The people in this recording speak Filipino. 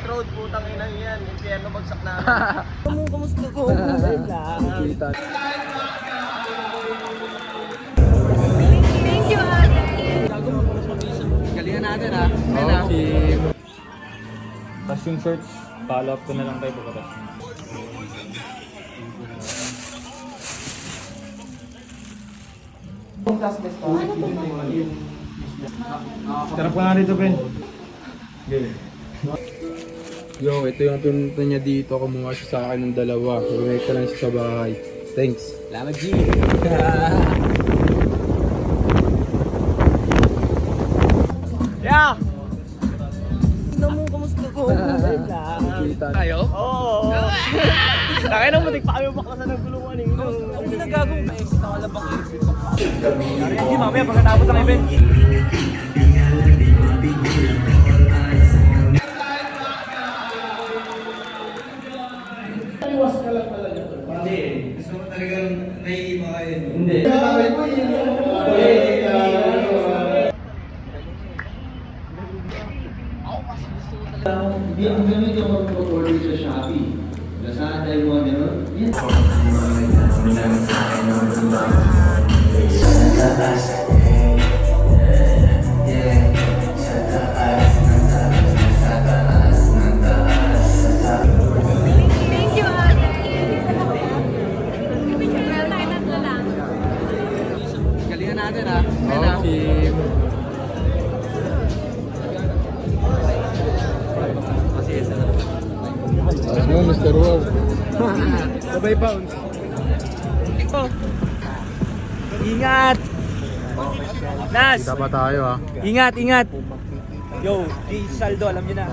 road, putang ina yan. Impyerno bagsak na. Kumusta ko? Kita. Thank you, ate. Galingan natin ha. Okay. Tapos yung search, follow up ko na lang tayo pagkatas. Sarap ka nga rito, Ben. Yo, ito yung pinunta niya dito. Kumuha siya sa akin ng dalawa. Connect lang siya sa bahay. Thanks. Salamat, G. Yeah! Tingnan mo, kumusta ko? Kita. Tayo? Oo. Takay na matik pa kami baklasan ng gulungan eh. Ang ginagagong pa-exit ako lang bang-exit. Hindi, mamaya pagkatapos ng event. Hindi. Gusto mo talagang naiiba kayo. Hindi. Hindi ang gamit yung mag-order sa Shopee. Lazada yung mga gano'n. Yan. Thank you, ate. Well, tatlo lang. Galingan natin ha. Okay. Tapos mo, Mr. Wow. Sabay bounce. Ingat! Nas! Kita pa tayo ah. Ingat, ingat! Yo, G Saldo, alam niyo na.